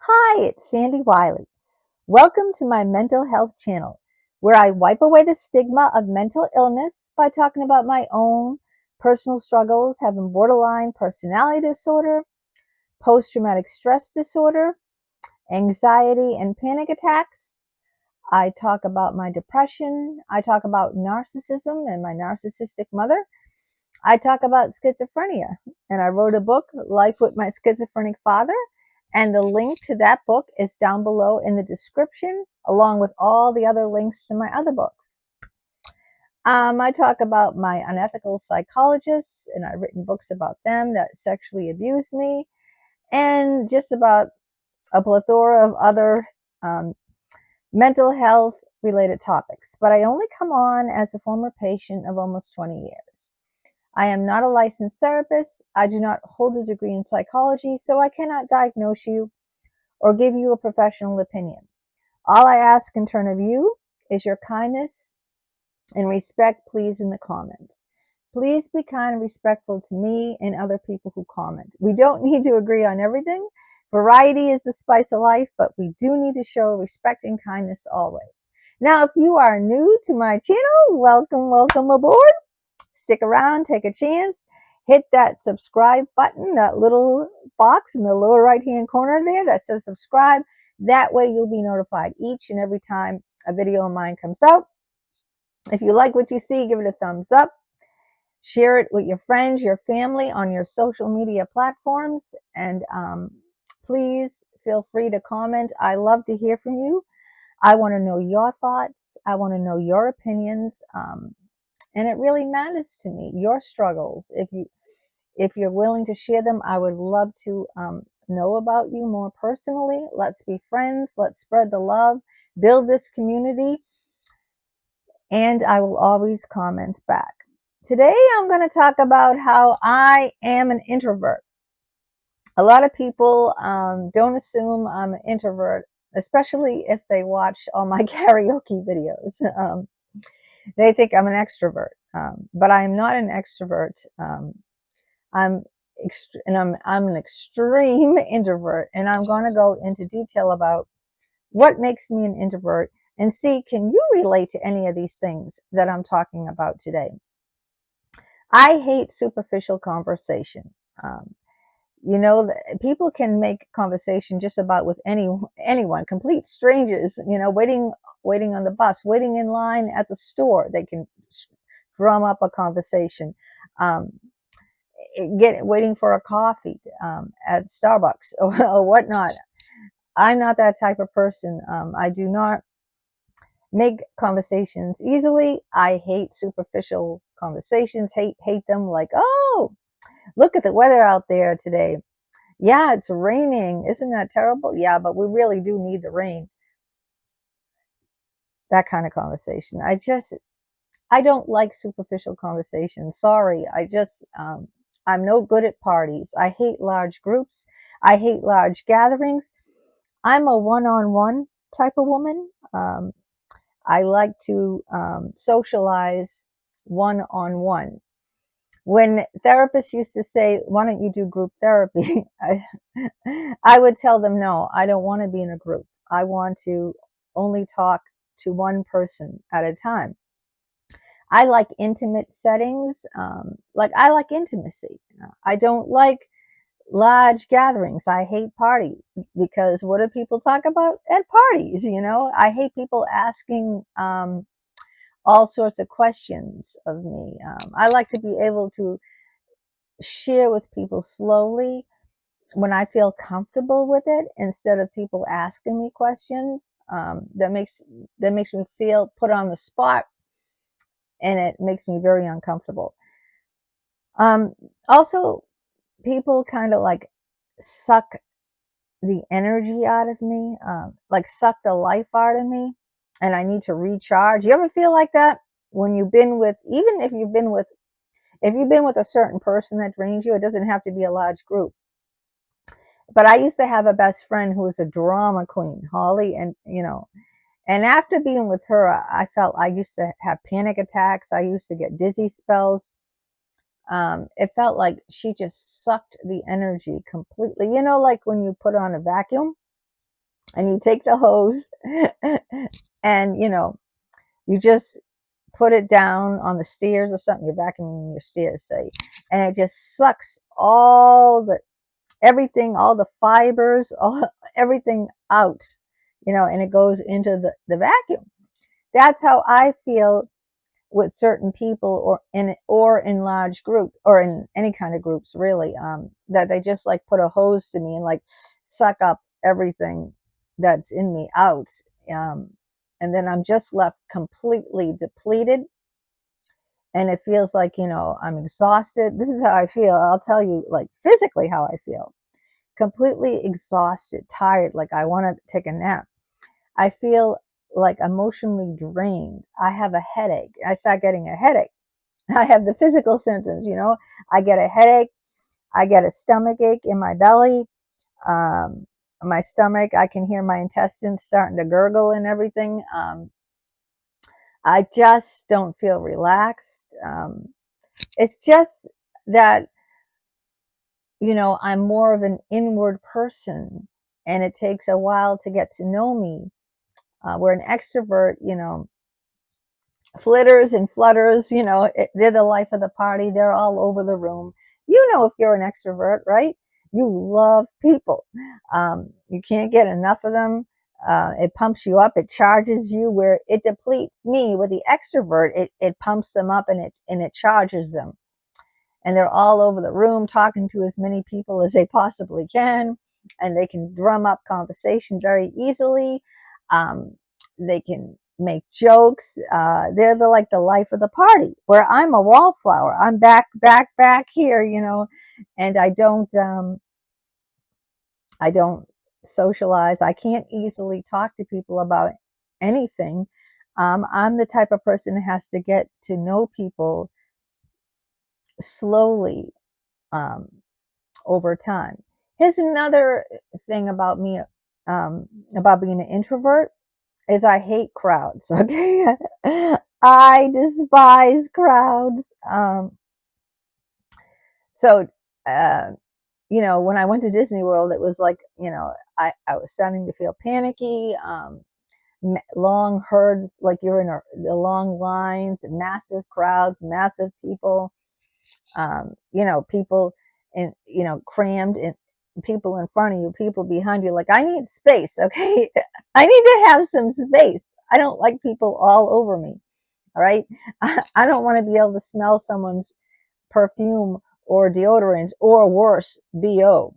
Hi, it's Sandy Wyllie. Welcome to my mental health channel, where I wipe away the stigma of mental illness by talking about my own personal struggles, having borderline personality disorder, post-traumatic stress disorder, anxiety and panic attacks. I talk about my depression. I talk about narcissism and my narcissistic mother. I talk about schizophrenia, and I wrote a book, Life with My Schizophrenic Father, and the link to that book is down below in the description, along with all the other links to my other books. I talk about my unethical psychologists, and I've written books about them that sexually abused me, and just about a plethora of other mental health related topics. But I only come on as a former patient of almost 20 years. I am not a licensed therapist. I do not hold a degree in psychology, so I cannot diagnose you or give you a professional opinion. All I ask in turn of you is your kindness and respect, please, in the comments. Please be kind and respectful to me and other people who comment. We don't need to agree on everything. Variety is the spice of life, but we do need to show respect and kindness always. Now, if you are new to my channel, welcome aboard. Stick around, take a chance, hit that subscribe button, that little box in the lower right hand corner there that says subscribe. That way you'll be notified each and every time a video of mine comes out. If you like what you see, give it a thumbs up. Share it with your friends, your family on your social media platforms, and please feel free to comment. I love to hear from you. I want to know your thoughts. I want to know your opinions. And it really matters to me, your struggles. If you're willing to share them, I would love to know about you more personally. Let's be friends. Let's spread the love, build this community, and I will always comment back. Today, I'm going to talk about how I am an introvert. A lot of people don't assume I'm an introvert, especially if they watch all my karaoke videos. They think I'm an extrovert, but I am not an extrovert. I'm I'm an extreme introvert, and I'm going to go into detail about what makes me an introvert and see, can you relate to any of these things that I'm talking about today? I hate superficial conversation. Um, people can make conversation just about with anyone, complete strangers. Waiting on the bus, waiting in line at the store. They can drum up a conversation. Um, waiting for a coffee at Starbucks or whatnot. I'm not that type of person. I do not make conversations easily. I hate superficial conversations. Hate them. Like, oh, look at the weather out there today. Yeah, it's raining. Isn't that terrible? Yeah, but we really do need the rain. That kind of conversation. I don't like superficial conversations. Sorry. I'm no good at parties. I hate large groups. I hate large gatherings. I'm a one-on-one type of woman. I like to socialize one-on-one. When therapists used to say, why don't you do group therapy? I would tell them, no, I don't want to be in a group. I want to only talk to one person at a time. I like intimate settings. I like intimacy. I don't like large gatherings. I hate parties because what do people talk about at parties? I hate people asking all sorts of questions of me. I like to be able to share with people slowly when I feel comfortable with it, instead of people asking me questions. That makes me feel put on the spot, and it makes me very uncomfortable. Um, Also, people kind of like suck the energy out of me, like suck the life out of me, and I need to recharge. You ever feel like that when you've been with, even if you've been with a certain person that drains you? It doesn't have to be a large group. But I used to have a best friend who was a drama queen, Holly, and after being with her, I felt I used to have panic attacks. I used to get dizzy spells. It felt like she just sucked the energy completely. Like when you put on a vacuum, and you take the hose and you just put it down on the stairs or something. You're vacuuming your stairs, say, and it just sucks all the everything, all the fibers, all everything out, and it goes into the vacuum. That's how I feel with certain people, or in large groups, or in any kind of groups, really, that they just like put a hose to me and like suck up everything that's in me out, um, and then I'm just left completely depleted, and it feels like I'm exhausted. This is how I feel. I'll tell you, like, physically how I feel: completely exhausted, tired, like I want to take a nap. I feel like emotionally drained. I have a headache. I start getting a headache. I have the physical symptoms. I get a headache. I get a stomach ache in my belly. Um, my stomach, I can hear my intestines starting to gurgle and everything. I just don't feel relaxed. It's just that, I'm more of an inward person, and it takes a while to get to know me. Where an extrovert, flitters and flutters, they're the life of the party. They're all over the room. If you're an extrovert, right? You love people. You can't get enough of them. It pumps you up. It charges you, where it depletes me with the extrovert. It pumps them up, and it charges them. And they're all over the room talking to as many people as they possibly can. And they can drum up conversation very easily. They can make jokes. They're like the life of the party, where I'm a wallflower. I'm back here, and I don't socialize. I can't easily talk to people about anything. I'm the type of person that has to get to know people slowly, um, over time. Here's another thing about me, about being an introvert, is I hate crowds. Okay, I despise crowds. So, uh, when I went to Disney World, it was like, I was starting to feel panicky. Long herds, like you're in the long lines, massive crowds, massive people. People crammed in, people in front of you, people behind you. Like, I need space, okay? I need to have some space. I don't like people all over me, all right? I don't want to be able to smell someone's perfume or deodorant, or worse, BO.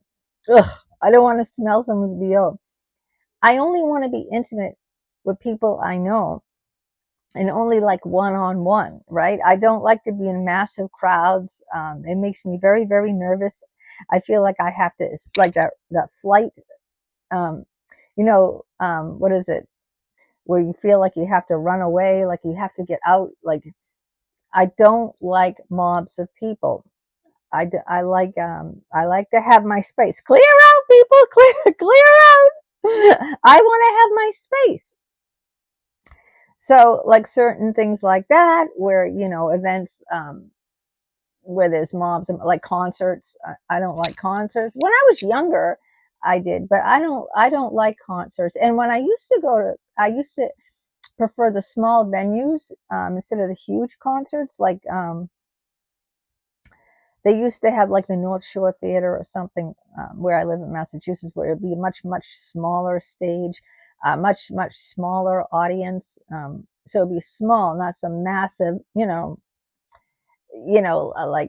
Ugh, I don't want to smell someone's BO. I only want to be intimate with people I know, and only like one-on-one, right? I don't like to be in massive crowds. It makes me very, very nervous. I feel like I have to, it's like that flight, um, what is it? Where you feel like you have to run away, like you have to get out. Like, I don't like mobs of people. I like to have my space. Clear out, people, clear out. I want to have my space. So, like, certain things like that, where events, where there's mobs, like concerts. I don't like concerts. When I was younger, I did, but I don't like concerts. And when I used to prefer the small venues, instead of the huge concerts. Like, they used to have like the North Shore Theater or something, where I live in Massachusetts, where it'd be a much, much smaller stage, much, much smaller audience. So it'd be small, not some massive, like,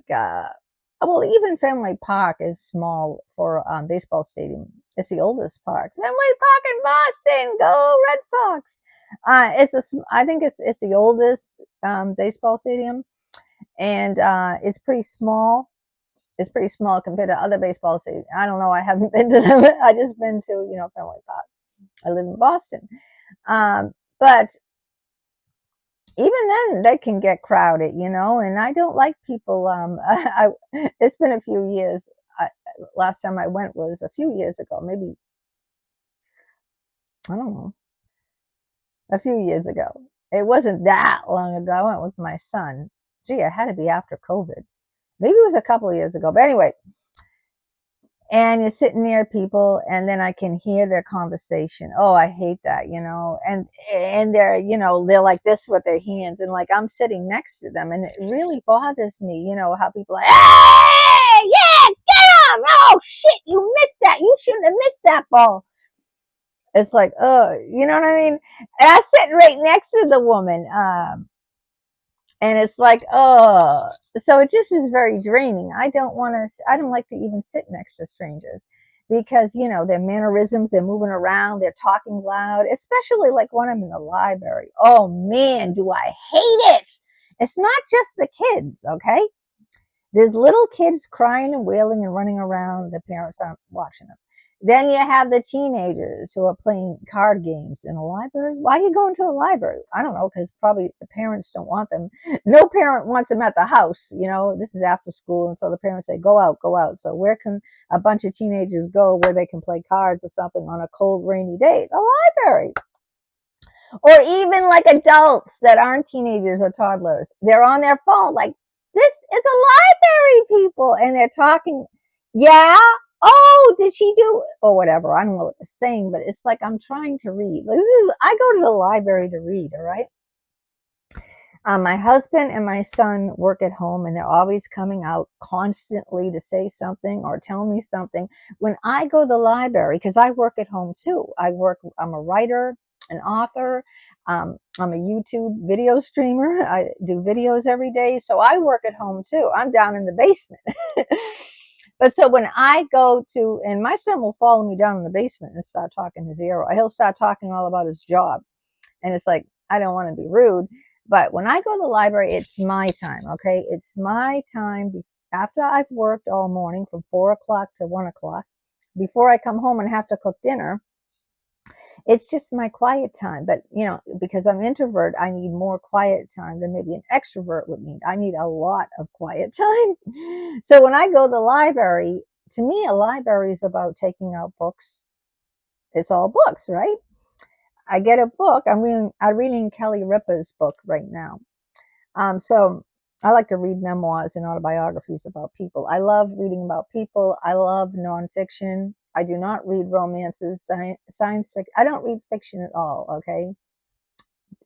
well, even Fenway Park is small for baseball stadium. It's the oldest park. Fenway Park in Boston, go Red Sox! I think it's the oldest baseball stadium, and it's pretty small. It's pretty small compared to other baseball stadiums. I don't know. I haven't been to them. I just been to Fenway Park. I live in Boston, but even then they can get crowded, and I don't like people. It's been a few years. Last time I went was a few years ago, maybe, I don't know, a few years ago. It wasn't that long ago. I went with my son. Gee, it had to be after COVID. Maybe it was a couple of years ago. But anyway, and you're sitting near people, and then I can hear their conversation. Oh, I hate that, and they're, they're like this with their hands, and like I'm sitting next to them, and it really bothers me, how people are like, hey, yeah, get him! Oh shit, you missed that. You shouldn't have missed that ball. It's like, oh, you know what I mean? And I was sitting right next to the woman. And it's like, oh, so it just is very draining. I don't like to even sit next to strangers because, their mannerisms, they're moving around, they're talking loud, especially like when I'm in the library. Oh man, do I hate it. It's not just the kids, okay? There's little kids crying and wailing and running around. The parents aren't watching them. Then you have the teenagers who are playing card games in a library. Why are you going to a library? I don't know, because probably the parents don't want them. No parent wants them at the house. This is after school. And so the parents say, go out, go out. So where can a bunch of teenagers go where they can play cards or something on a cold, rainy day? The library. Or even like adults that aren't teenagers or toddlers. They're on their phone like, this is a library, people. And they're talking. Yeah. Oh, did she do or whatever? I don't know what they're saying, but it's like I'm trying to read. I go to the library to read, all right? My husband and my son work at home, and they're always coming out constantly to say something or tell me something. When I go to the library, because I work at home too, I'm a writer, an author, I'm a YouTube video streamer. I do videos every day, so I work at home too. I'm down in the basement. But so when I go to, and my son will follow me down in the basement and start talking his ear off. He'll start talking all about his job. And it's like, I don't want to be rude. But when I go to the library, it's my time, okay? It's my time after I've worked all morning from 4 o'clock to 1 o'clock, before I come home and have to cook dinner. It's just my quiet time. But, because I'm an introvert, I need more quiet time than maybe an extrovert would need. I need a lot of quiet time. So when I go to the library, to me, a library is about taking out books. It's all books, right? I get a book. I'm reading Kelly Ripa's book right now. So I like to read memoirs and autobiographies about people. I love reading about people. I love nonfiction. I do not read romances, science fiction. I don't read fiction at all, okay?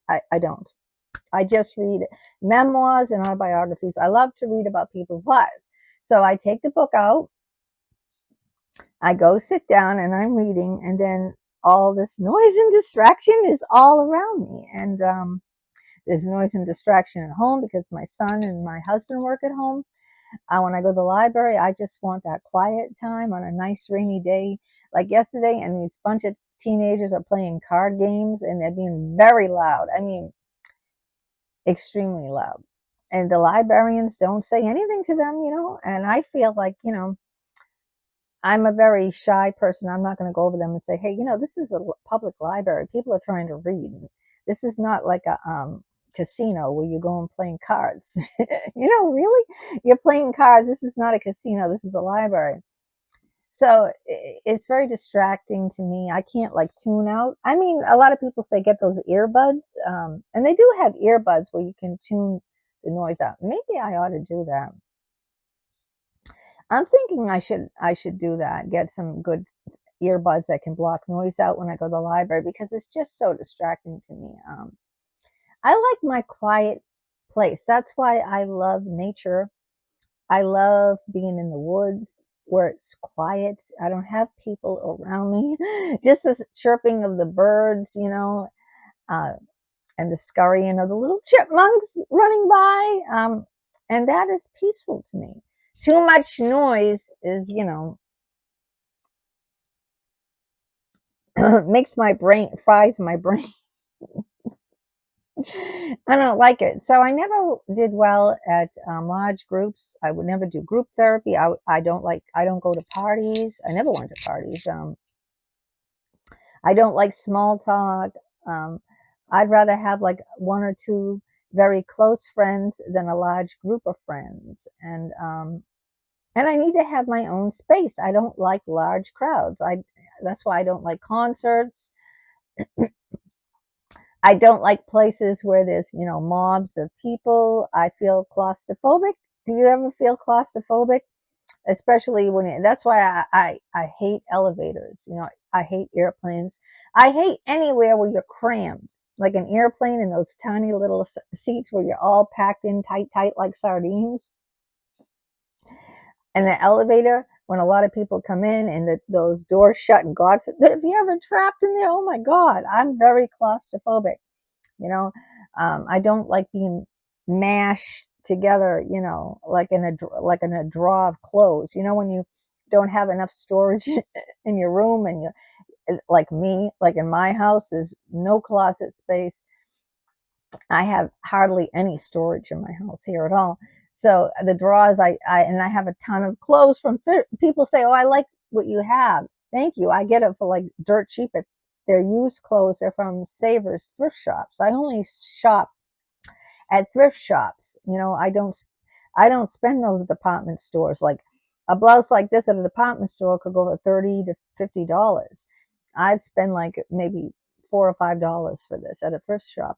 I don't. I just read memoirs and autobiographies. I love to read about people's lives. So I take the book out. I go sit down and I'm reading, and then all this noise and distraction is all around me. And there's noise and distraction at home because my son and my husband work at home. When I go to the library, I just want that quiet time on a nice rainy day like yesterday, and these bunch of teenagers are playing card games, and they're being very loud. I mean, extremely loud. And the librarians don't say anything to them, and I feel like, I'm a very shy person. I'm not going to go over them and say, hey, this is a public library. People are trying to read. This is not like a casino where you go and playing cards. Really? You're playing cards. This is not a casino. This is a library. So it's very distracting to me. I can't like tune out. I mean, a lot of people say get those earbuds. And they do have earbuds where you can tune the noise out. Maybe I ought to do that. I'm thinking I should do that. Get some good earbuds that can block noise out when I go to the library, because it's just so distracting to me. I like my quiet place. That's why I love nature. I love being in the woods where it's quiet. I don't have people around me. Just the chirping of the birds, and the scurrying of the little chipmunks running by. And that is peaceful to me. Too much noise is, makes my brain, fries my brain. I don't like it. So I never did well at large groups. I would never do group therapy. I don't go to parties. I never went to parties. I don't like small talk. I'd rather have like one or two very close friends than a large group of friends. And I need to have my own space. I don't like large crowds. That's why I don't like concerts. I don't like places where there's, mobs of people. I feel claustrophobic. Do you ever feel claustrophobic? especially that's why I hate elevators. I hate airplanes. I hate anywhere where you're crammed, like an airplane in those tiny little seats where you're all packed in tight like sardines. And the elevator, when a lot of people come in and those doors shut, and God, if you ever trapped in there, oh my God, I'm very claustrophobic. You know, I don't like being mashed together. Like in a drawer of clothes. When you don't have enough storage in your room, and like me, like in my house, there's no closet space. I have hardly any storage in my house here at all. So the drawers, and I have a ton of clothes from people say, "Oh, I like what you have." Thank you. I get it for like dirt cheap. They're used clothes. They're from Savers thrift shops. I only shop at thrift shops. I don't spend those department stores. Like a blouse like this at a department store could go for $30 to $50. I'd spend like maybe $4 or $5 for this at a thrift shop.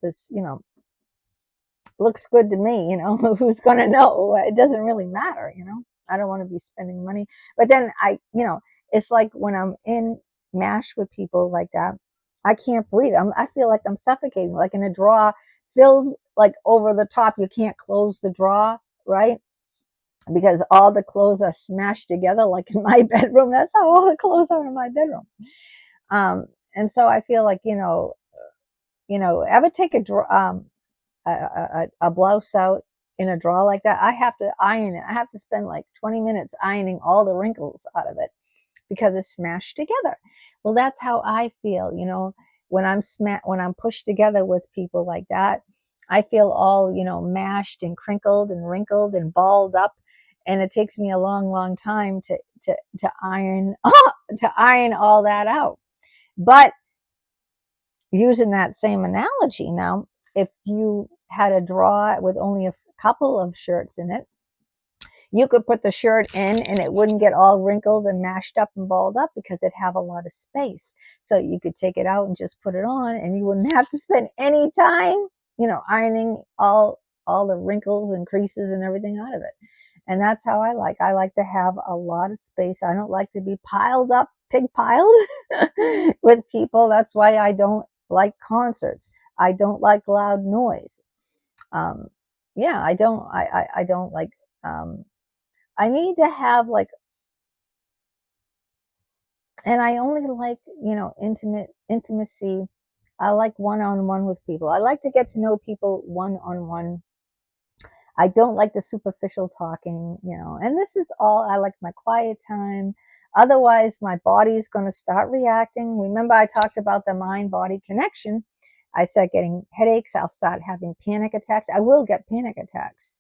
Looks good to me. Who's going to know? It doesn't really matter. I don't want to be spending money. But then it's like when I'm in MASH with people like that, I can't breathe. I feel like I'm suffocating, like in a drawer filled like over the top. You can't close the drawer, right? Because all the clothes are smashed together, like in my bedroom. That's how all the clothes are in my bedroom. And so I feel like, ever take a blouse out in a drawer like that, I have to iron it. I have to spend like 20 minutes ironing all the wrinkles out of it because it's smashed together. Well, that's how I feel, when I'm pushed together with people like that. I feel all, mashed and crinkled and wrinkled and balled up, and it takes me a long, long time to iron to iron all that out. But using that same analogy now, if you had a drawer with only a couple of shirts in it, you could put the shirt in and it wouldn't get all wrinkled and mashed up and balled up because it'd have a lot of space. So you could take it out and just put it on, and you wouldn't have to spend any time, ironing all the wrinkles and creases and everything out of it. And that's how I like to have a lot of space. I don't like to be piled up, pig piled with people. That's why I don't like concerts. I don't like loud noise. Um, yeah, I don't like, I need to have like, and I only like, intimacy. I like one-on-one with people. I like to get to know people one-on-one. I don't like the superficial talking, and this is all. I like my quiet time. Otherwise, my body is going to start reacting. Remember, I talked about the mind body connection. I start getting headaches. I'll start having panic attacks. I will get panic attacks.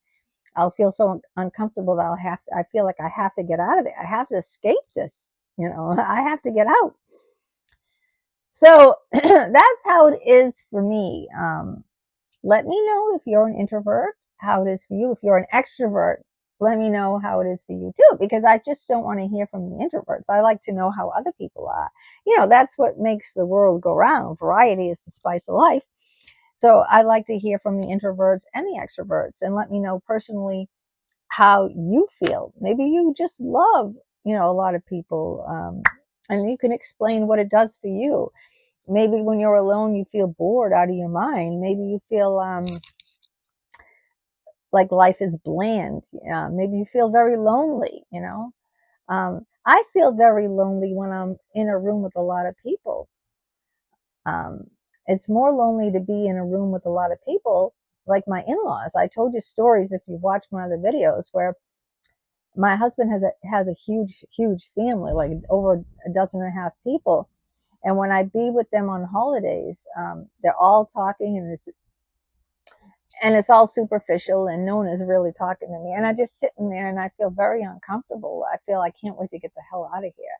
I'll feel so uncomfortable that I feel like I have to get out of it. I have to escape this. I have to get out. So that's how it is for me. Let me know if you're an introvert, how it is for you. If you're an extrovert, let me know how it is for you too, because I just don't want to hear from the introverts. I like to know how other people are. That's what makes the world go round. Variety is the spice of life. So I like to hear from the introverts and the extroverts, and let me know personally how you feel. Maybe you just love, a lot of people, and you can explain what it does for you. Maybe when you're alone, you feel bored out of your mind. Maybe you feel like life is bland. Maybe you feel very lonely. I feel very lonely when I'm in a room with a lot of people. It's more lonely to be in a room with a lot of people, like my in-laws. I told you stories, if you watch my other videos, where my husband has a huge family, like over a dozen and a half people. And when I be with them on holidays, they're all talking, and it's all superficial, and no one is really talking to me. And I just sitting there and I feel very uncomfortable. I feel I can't wait to get the hell out of here.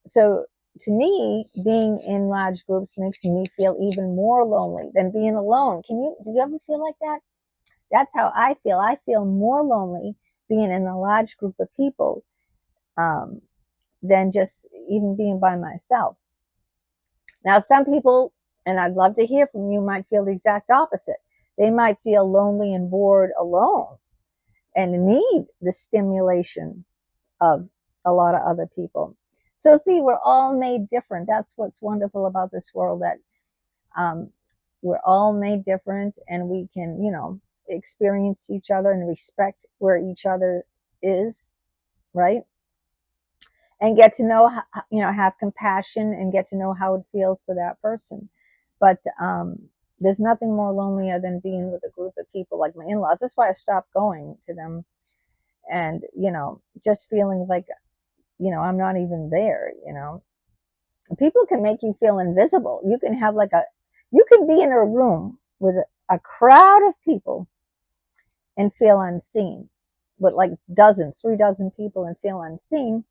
So to me, being in large groups makes me feel even more lonely than being alone. Do you ever feel like that? That's how I feel. I feel more lonely being in a large group of people than just even being by myself. Now, some people, and I'd love to hear from you, might feel the exact opposite. They might feel lonely and bored alone. and need the stimulation of a lot of other people. So see, we're all made different. That's what's wonderful about this world, that um, we're all made different, and we can, experience each other and respect where each other is, right? And get to know, have compassion and get to know how it feels for that person. But there's nothing more lonelier than being with a group of people like my in-laws. That's why I stopped going to them, and just feeling like I'm not even there. People can make you feel invisible. You can have you can be in a room with a crowd of people and feel unseen, with like 3 dozen people and feel unseen.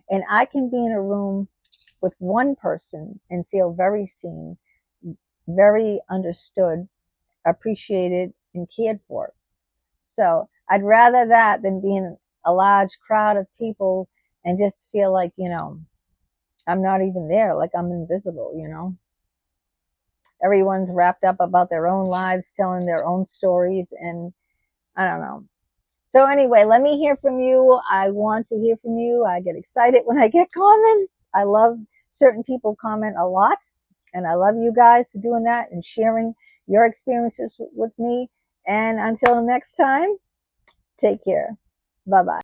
And I can be in a room with one person and feel very seen, very understood, appreciated, and cared for. So I'd rather that than be in a large crowd of people and just feel like, I'm not even there, like I'm invisible. Everyone's wrapped up about their own lives, telling their own stories, and I don't know. So anyway, let me hear from you. I want to hear from you. I get excited when I get comments. I love certain people comment a lot, and I love you guys for doing that and sharing your experiences with me. And until next time, take care. Bye-bye.